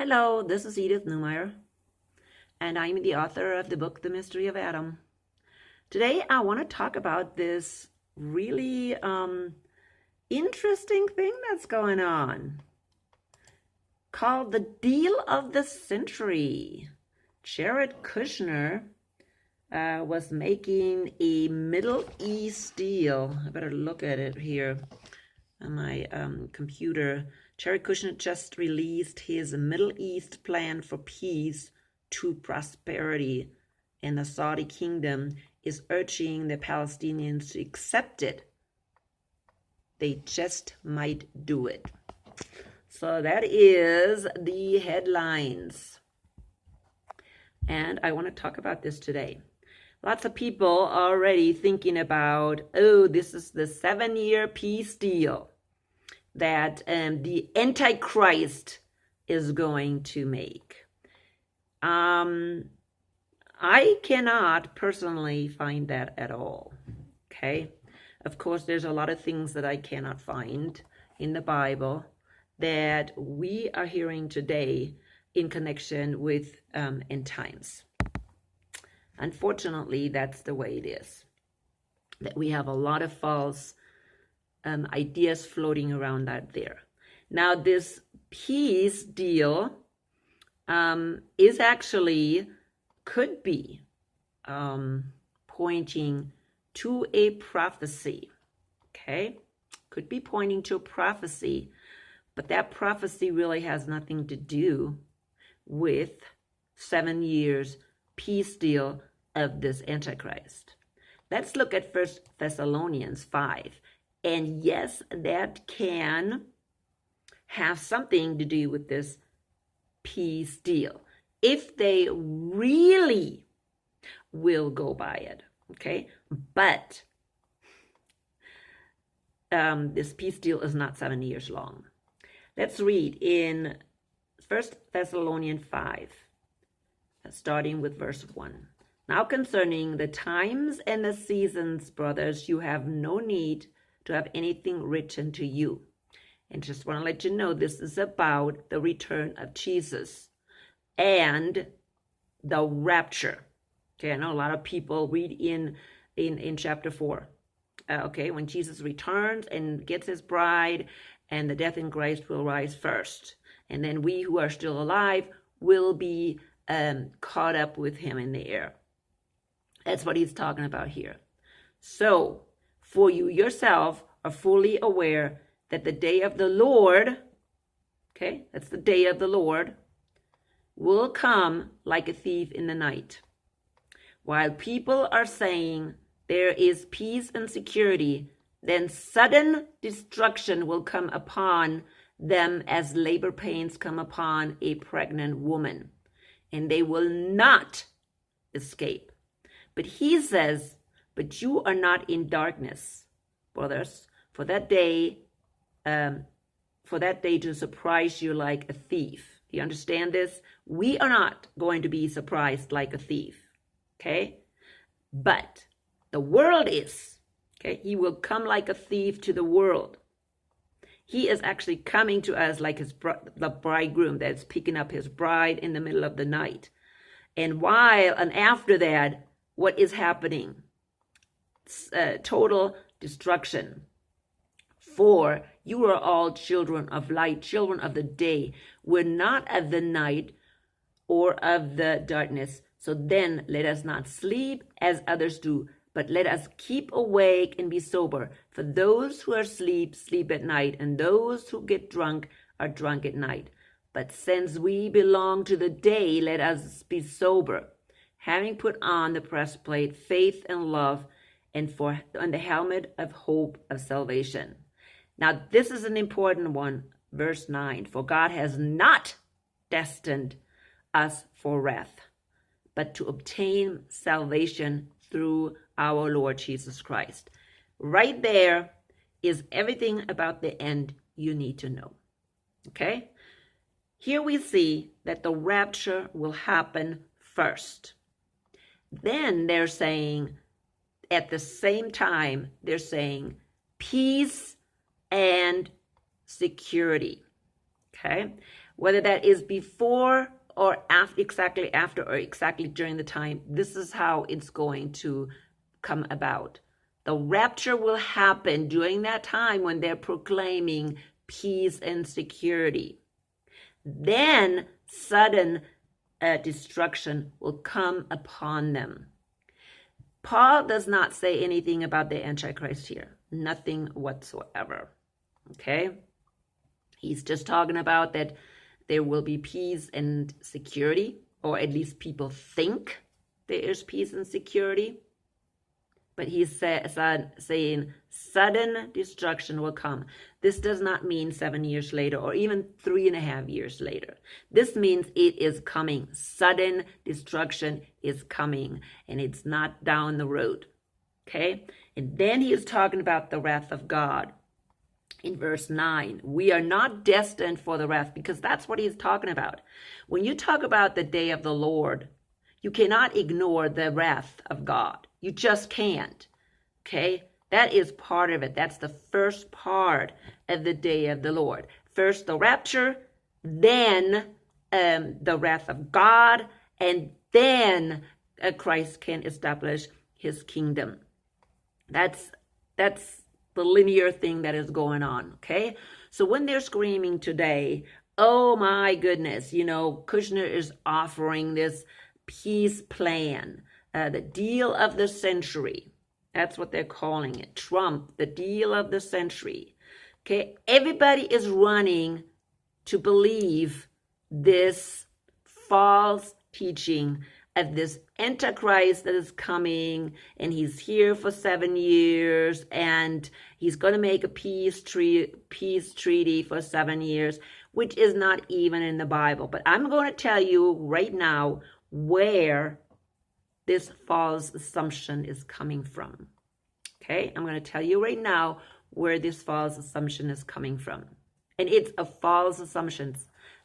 Hello, this is Edith Newmeyer, and I'm the author of the book, The Mystery of Adam. Today, I want to talk about this really interesting thing that's going on called the Deal of the Century. Jared Kushner was making a Middle East deal. I better look at it here on my computer. Jared Kushner just released his Middle East plan for peace to prosperity, and the Saudi kingdom is urging the Palestinians to accept it. They just might do it. So that is the headlines. And I want to talk about this today. Lots of people are already thinking about, oh, this is the 7-year peace deal that the Antichrist is going to make. I cannot personally find that at all, okay? Of course, there's a lot of things that I cannot find in the Bible that we are hearing today in connection with end times. Unfortunately, that's the way it is, that we have a lot of false ideas floating around out there. Now, this peace deal is actually, could be pointing to a prophecy, okay? Could be pointing to a prophecy, but that prophecy really has nothing to do with 7 years peace deal of this Antichrist. Let's look at 1 Thessalonians 5. And yes, that can have something to do with this peace deal, if they really will go by it, okay? But this peace deal is not 7 years long. Let's read in 1 Thessalonians 5, starting with verse 1. Now concerning the times and the seasons, brothers, you have no need to have anything written to you. And just want to let you know, this is about the return of Jesus and the rapture. Okay, I know a lot of people read in chapter 4. Okay, when Jesus returns and gets his bride, and the death in Christ will rise first. And then we who are still alive will be caught up with him in the air. That's what he's talking about here. So, for you yourself are fully aware that the day of the Lord, okay, that's the day of the Lord, will come like a thief in the night. While people are saying there is peace and security, then sudden destruction will come upon them as labor pains come upon a pregnant woman, and they will not escape. But he says, but you are not in darkness, brothers, for that day to surprise you like a thief. Do you understand this? We are not going to be surprised like a thief, okay? But the world is, okay? He will come like a thief to the world. He is actually coming to us like the bridegroom that's picking up his bride in the middle of the night. And after that, what is happening? Total destruction. For you are all children of light, children of the day. We're not of the night or of the darkness. So then let us not sleep as others do, but let us keep awake and be sober. For those who are asleep, sleep at night, and those who get drunk are drunk at night. But since we belong to the day, let us be sober, having put on the breastplate, faith and love, and the helmet of hope of salvation. Now, this is an important one, verse 9. For God has not destined us for wrath, but to obtain salvation through our Lord Jesus Christ. Right there is everything about the end you need to know. Okay? Here we see that the rapture will happen first. Then they're saying, at the same time, they're saying peace and security. Okay, whether that is before or after, exactly after or exactly during the time, this is how it's going to come about. The rapture will happen during that time when they're proclaiming peace and security. Then sudden destruction will come upon them. Paul does not say anything about the Antichrist here. Nothing whatsoever. Okay? He's just talking about that there will be peace and security, or at least people think there is peace and security. But he's saying sudden destruction will come. This does not mean 7 years later or even 3.5 years later. This means it is coming. Sudden destruction is coming, and it's not down the road. Okay? And then he is talking about the wrath of God. In verse 9, we are not destined for the wrath, because that's what he's talking about. When you talk about the day of the Lord, you cannot ignore the wrath of God. You just can't. Okay? That is part of it. That's the first part of the day of the Lord. First the rapture, then the wrath of God, and then Christ can establish his kingdom. That's the linear thing that is going on, okay? So when they're screaming today, oh my goodness, Kushner is offering this peace plan, the deal of the century. That's what they're calling it. Trump, the deal of the century. Okay, everybody is running to believe this false teaching of this Antichrist that is coming, and he's here for 7 years, and he's going to make a peace treaty for 7 years, which is not even in the Bible. But I'm going to tell you right now where this false assumption is coming from. Okay, I'm going to tell you right now where this false assumption is coming from. And it's a false assumption.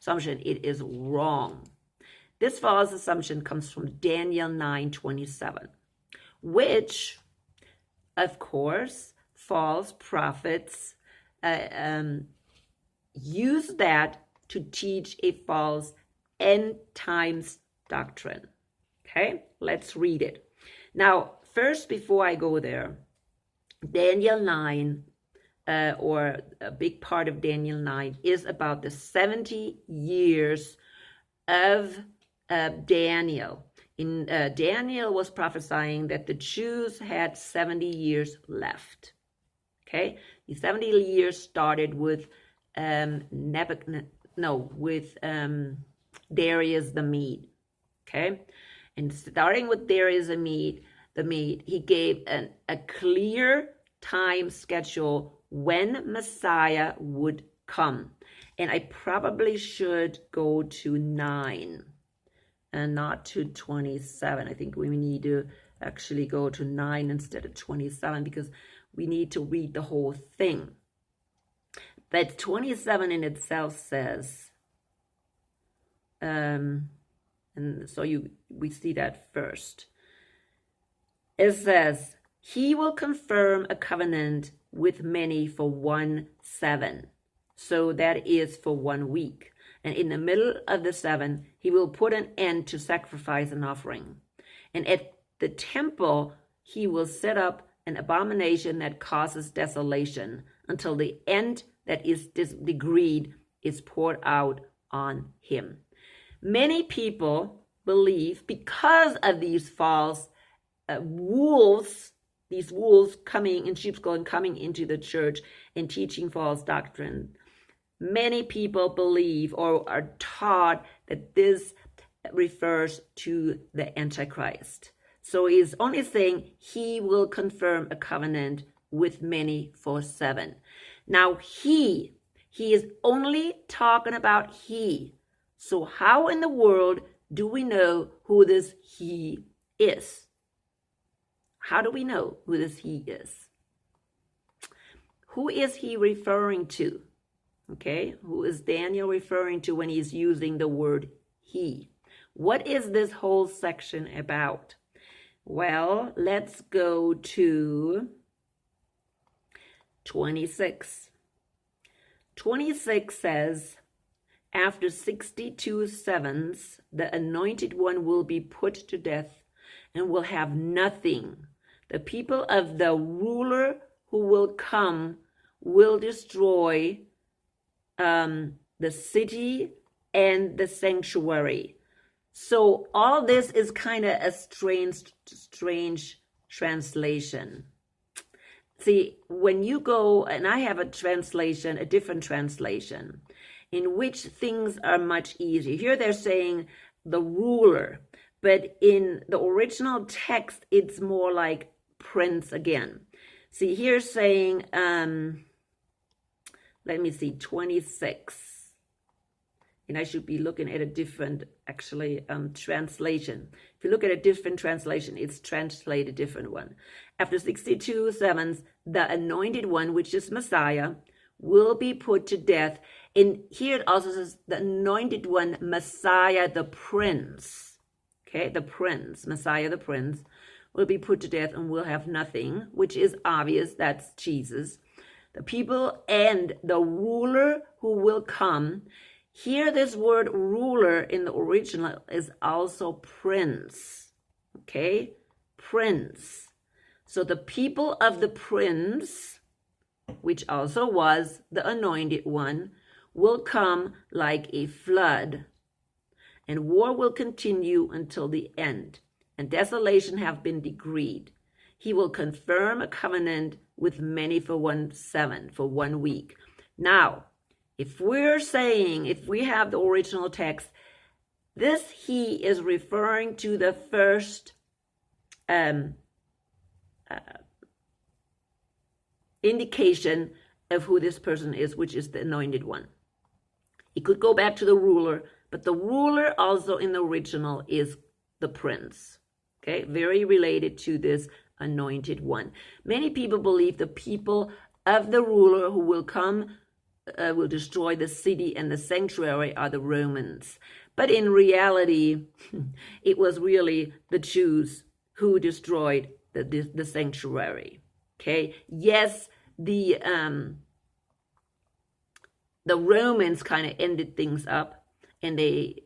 It is wrong. This false assumption comes from Daniel 9:27, which, of course, false prophets use that to teach a false end times doctrine. Okay, let's read it. Now, first, before I go there, Daniel 9, or a big part of Daniel 9, is about the 70 years of Daniel. Daniel was prophesying that the Jews had 70 years left. Okay, the 70 years started with Darius the Mede. Okay, and starting with Darius the Mede, he gave a clear time schedule when Messiah would come. And I probably should go to 9 and not to 27. I think we need to actually go to 9 instead of 27, because we need to read the whole thing. But 27 in itself says, and so we see that first. It says, he will confirm a covenant with many for 1/7. So that is for 1 week. And in the middle of the 7, he will put an end to sacrifice and offering. And at the temple, he will set up an abomination that causes desolation until the end that is decreed is poured out on him. Many people believe, because of these false wolves, these wolves coming in sheep's clothing, coming into the church and teaching false doctrine, many people believe or are taught that this refers to the Antichrist. So he's only saying he will confirm a covenant with many for 7. Now he is only talking about he. So how in the world do we know who this he is? How do we know who this he is? Who is he referring to? Okay, who is Daniel referring to when he's using the word he? What is this whole section about? Well, let's go to 26. 26 says, after 62 sevens, the anointed one will be put to death and will have nothing. The people of the ruler who will come will destroy the city and the sanctuary. So all this is kind of a strange translation. See, when you go, and I have a translation, a different translation, in which things are much easier. Here they're saying the ruler, but in the original text, it's more like prince again. See, here saying, let me see, 26. And I should be looking at a different, actually, translation. If you look at a different translation, it's translated a different one. After 62 sevens, the anointed one, which is Messiah, will be put to death. And here it also says the anointed one, Messiah the Prince. Okay, the Prince, Messiah the Prince, will be put to death and will have nothing, which is obvious, that's Jesus. The people and the ruler who will come. Here, this word ruler in the original is also prince, okay? Prince. So the people of the prince, which also was the anointed one, will come like a flood, and war will continue until the end, and desolation have been decreed. He will confirm a covenant with many for 1 week. Now, if we're saying, if we have the original text, this he is referring to the first indication of who this person is, which is the anointed one. He could go back to the ruler, but the ruler also in the original is the prince. Okay, very related to this anointed one. Many people believe the people of the ruler who will come will destroy the city and the sanctuary are the Romans. But in reality, it was really the Jews who destroyed the sanctuary. Okay, yes, the Romans kind of ended things up, and they,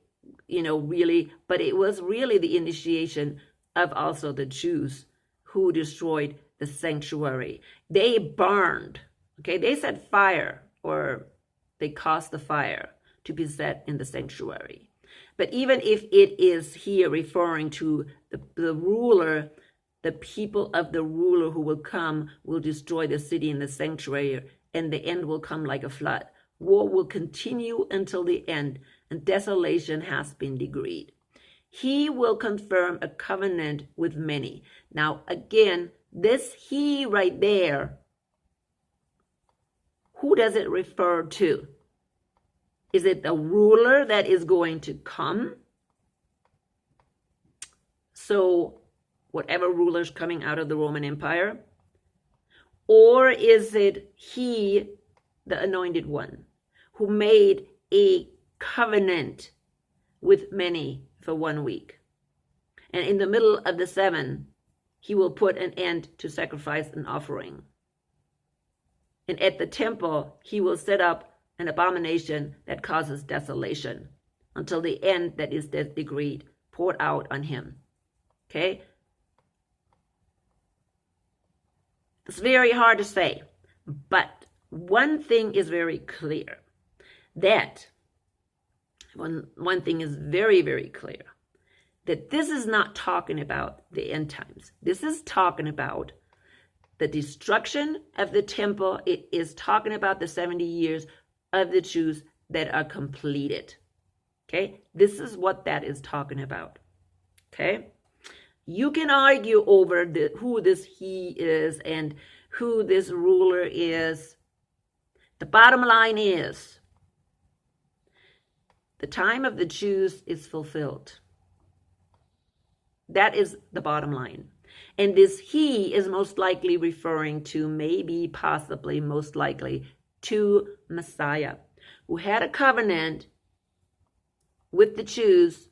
really, but it was really the initiation of also the Jews who destroyed the sanctuary. They burned, okay, they set fire, or they caused the fire to be set in the sanctuary. But even if it is here referring to the ruler, the people of the ruler who will come will destroy the city and the sanctuary, and the end will come like a flood. War will continue until the end, and desolation has been decreed. He will confirm a covenant with many. Now, again, this he right there, who does it refer to? Is it the ruler that is going to come? So, whatever ruler's coming out of the Roman Empire? Or is it he, the anointed one, who made a covenant with many for 1 week? And in the middle of the 7, he will put an end to sacrifice and offering. And at the temple, he will set up an abomination that causes desolation until the end that is decreed poured out on him. Okay? It's very hard to say, but one thing is very clear. One thing is very, very clear. That this is not talking about the end times. This is talking about the destruction of the temple. It is talking about the 70 years of the Jews that are completed. Okay? This is what that is talking about. Okay? You can argue over who this he is and who this ruler is. The bottom line is, the time of the Jews is fulfilled. That is the bottom line. And this he is most likely referring to, maybe, possibly, most likely, to Messiah, who had a covenant with the Jews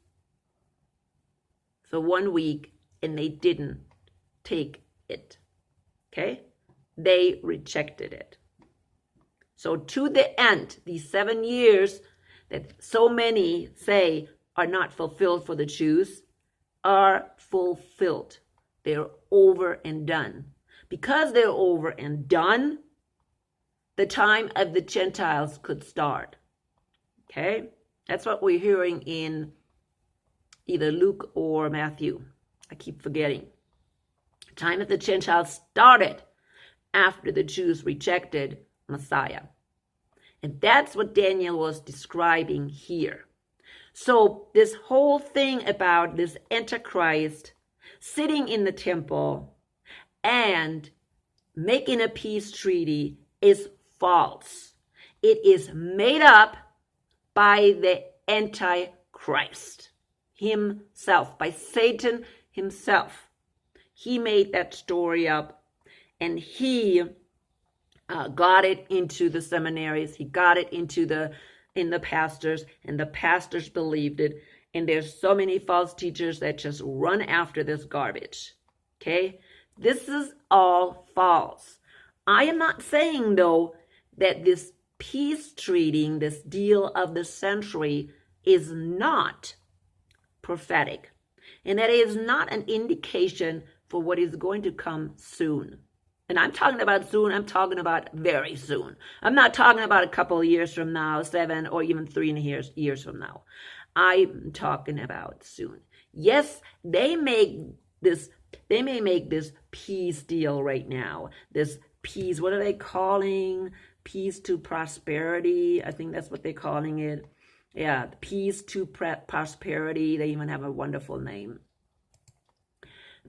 for 1 week, and they didn't take it. Okay? They rejected it. So to the end, these 7 years, that so many say are not fulfilled for the Jews are fulfilled. They're over and done. Because they're over and done, the time of the Gentiles could start. Okay? That's what we're hearing in either Luke or Matthew. I keep forgetting. The time of the Gentiles started after the Jews rejected Messiah. And that's what Daniel was describing here. So this whole thing about this Antichrist sitting in the temple and making a peace treaty is false. It is made up by the Antichrist himself, by Satan himself. He made that story up, and he got it into the seminaries. He got it in the pastors, and the pastors believed it. And there's so many false teachers that just run after this garbage. Okay? This is all false. I am not saying, though, that this peace treaty, this deal of the century, is not prophetic. And that is not an indication for what is going to come soon. And I'm talking about soon, I'm talking about very soon. I'm not talking about a couple of years from now, 7 or even 3.5 years from now. I'm talking about soon. Yes, they may make this peace deal right now. This peace, what are they calling? Peace to prosperity. I think that's what they're calling it. Yeah, peace to prosperity. They even have a wonderful name.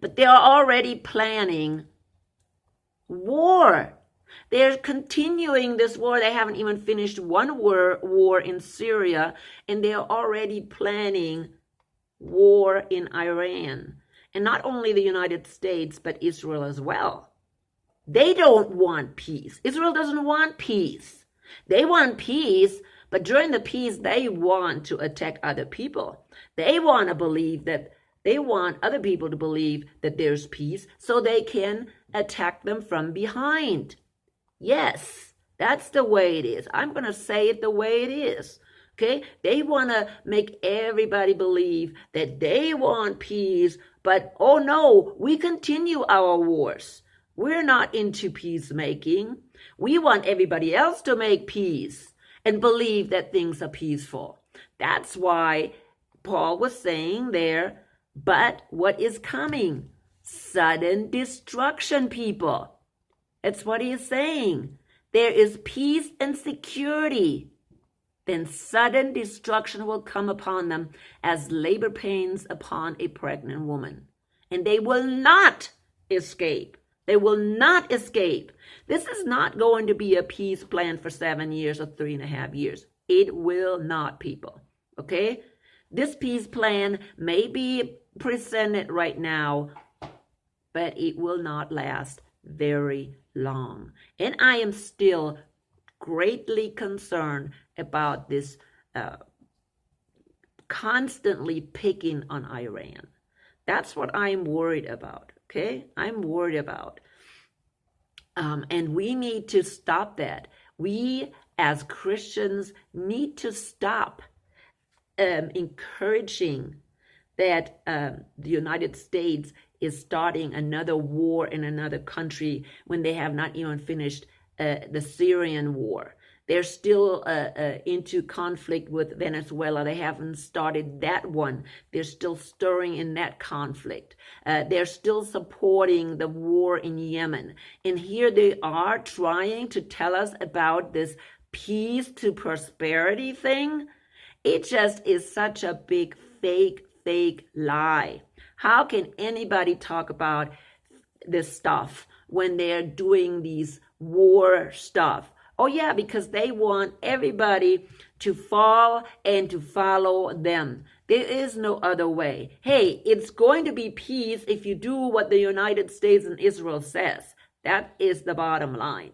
But they're already planning war. They're continuing this war. They haven't even finished one war in Syria, and they're already planning war in Iran. And not only the United States, but Israel as well. They don't want peace. Israel doesn't want peace. They want peace, but during the peace, they want to attack other people. They want other people to believe that there's peace so they can attack them from behind. Yes, that's the way it is. I'm going to say it the way it is. Okay? They want to make everybody believe that they want peace, but oh no, we continue our wars. We're not into peacemaking. We want everybody else to make peace and believe that things are peaceful. That's why Paul was saying there, but what is coming? Sudden destruction, people. That's what he is saying. There is peace and security. Then sudden destruction will come upon them as labor pains upon a pregnant woman. And they will not escape. They will not escape. This is not going to be a peace plan for 7 years or 3.5 years. It will not, people. Okay? This peace plan may be presented right now, but it will not last very long. And I am still greatly concerned about this constantly picking on Iran. That's what I'm worried about. Okay? I'm worried about. And we need to stop that. We as Christians need to stop encouraging that the United States is starting another war in another country when they have not even finished the Syrian war. They're still into conflict with Venezuela. They haven't started that one. They're still stirring in that conflict. They're still supporting the war in Yemen. And here they are trying to tell us about this peace to prosperity thing. It just is such a big fake lie. How can anybody talk about this stuff when they're doing these war stuff? Oh yeah, because they want everybody to fall and to follow them. There is no other way. Hey, it's going to be peace if you do what the United States and Israel says. That is the bottom line.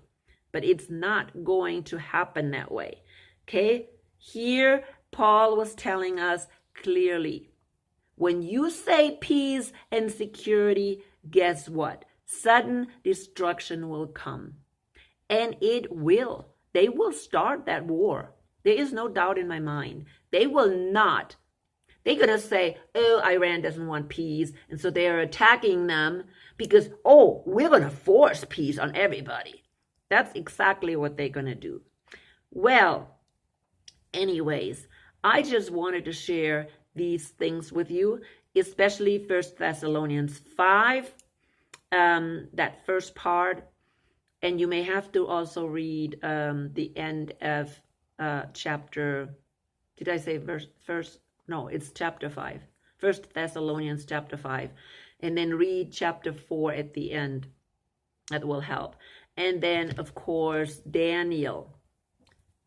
But it's not going to happen that way. Okay? Here, Paul was telling us clearly, when you say peace and security, guess what? Sudden destruction will come. And it will. They will start that war. There is no doubt in my mind. They will not. They're going to say, oh, Iran doesn't want peace, and so they are attacking them because, oh, we're going to force peace on everybody. That's exactly what they're going to do. Well, anyways, I just wanted to share these things with you, especially 1 Thessalonians 5, that first part. And you may have to also read the end of chapter, did I say first? No, it's chapter 5. 1 Thessalonians chapter 5. And then read chapter 4 at the end. That will help. And then, of course, Daniel.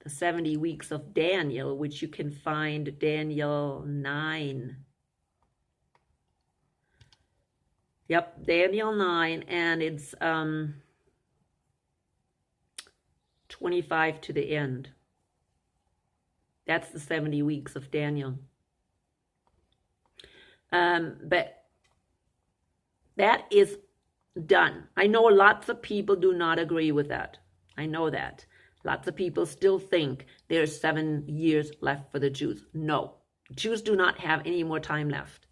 The 70 weeks of Daniel, which you can find Daniel 9. Yep, Daniel 9. And it's 25 to the end. That's the 70 weeks of Daniel. But that is done. I know lots of people do not agree with that. I know that. Lots of people still think there's 7 years left for the Jews. No, Jews do not have any more time left.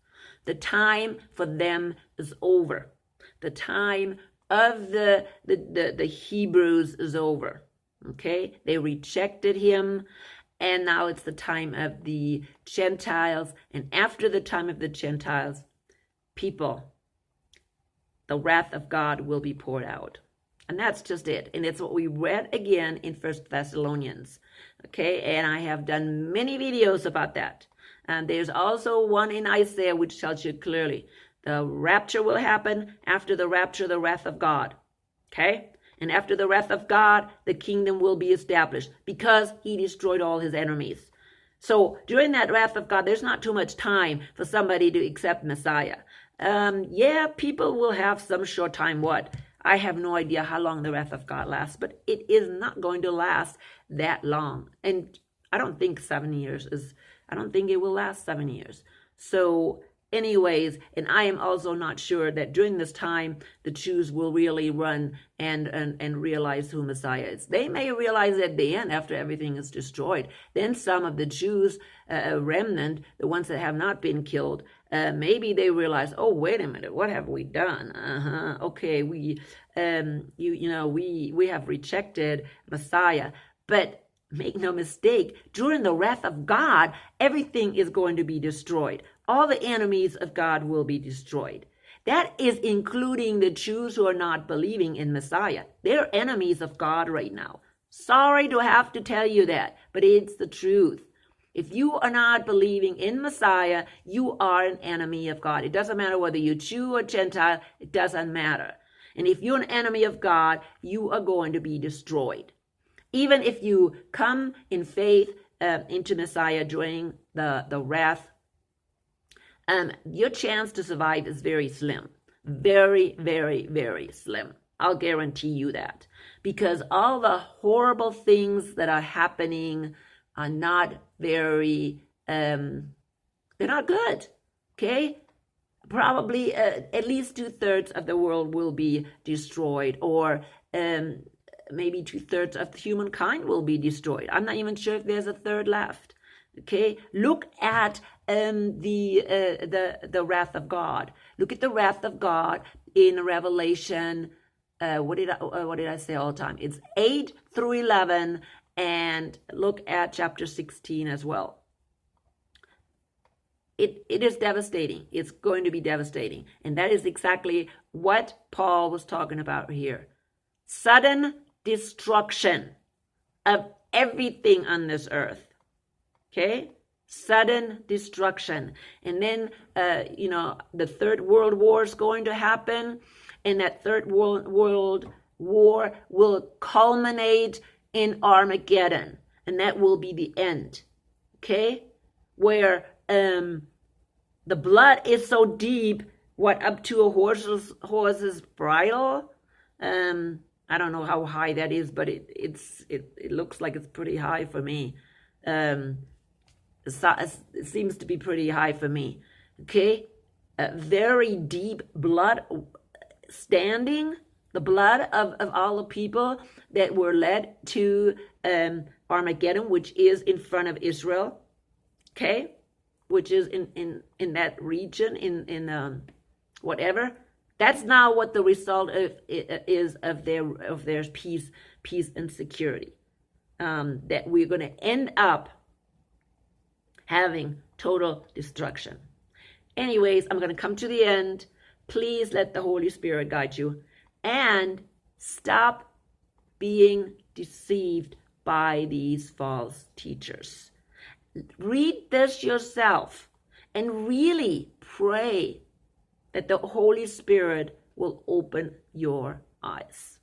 The time for them is over. The time of the Hebrews is over. Okay, they rejected him, and now it's the time of the Gentiles. And after the time of the Gentiles, people, the wrath of God will be poured out. And that's just it. And it's what we read again in 1 Thessalonians. Okay, and I have done many videos about that. And there's also one in Isaiah which tells you clearly the rapture will happen. After the rapture, the wrath of God. Okay? And after the wrath of God, the kingdom will be established because he destroyed all his enemies. So during that wrath of God, there's not too much time for somebody to accept Messiah. Yeah, people will have some short time. What? I have no idea how long the wrath of God lasts, but it is not going to last that long. And I don't think 7 years is, I don't think it will last 7 years. So anyways, and I am also not sure that during this time, the Jews will really run and realize who Messiah is. They may realize at the end, after everything is destroyed. Then some of the Jews, remnant, the ones that have not been killed, maybe they realize, oh, wait a minute, what have we done? Okay, we have rejected Messiah. But make no mistake, during the wrath of God, everything is going to be destroyed. All the enemies of God will be destroyed. That is including the Jews who are not believing in Messiah. They're enemies of God right now. Sorry to have to tell you that, but it's the truth. If you are not believing in Messiah, you are an enemy of God. It doesn't matter whether you're Jew or Gentile, it doesn't matter. And if you're an enemy of God, you are going to be destroyed. Even if you come in faith into Messiah during the wrath, your chance to survive is very slim. Very, very, very slim. I'll guarantee you that. Because all the horrible things that are happening are not very, they're not good. Okay? Probably at least 2/3 of the world will be destroyed, or maybe 2/3 of humankind will be destroyed. I'm not even sure if there's a third left. Okay, look at the wrath of God. Look at the wrath of God in Revelation. What did I say all the time? It's 8 through 11, and look at chapter 16 as well. It is devastating. It's going to be devastating, and that is exactly what Paul was talking about here. Sudden destruction of everything on this earth. Okay? Sudden destruction. And then, the Third World War is going to happen, and that Third World War will culminate in Armageddon, and that will be the end. Okay? Where the blood is so deep, up to a horse's bridle? I don't know how high that is, but it looks like it's pretty high for me. It seems to be pretty high for me. Okay? Very deep blood standing, the blood of all the people that were led to Armageddon, which is in front of Israel, okay, which is in that region, in whatever. That's now what the result is of their peace and security. That we're going to end up having total destruction. Anyways, I'm going to come to the end. Please let the Holy Spirit guide you, and stop being deceived by these false teachers. Read this yourself and really pray that the Holy Spirit will open your eyes.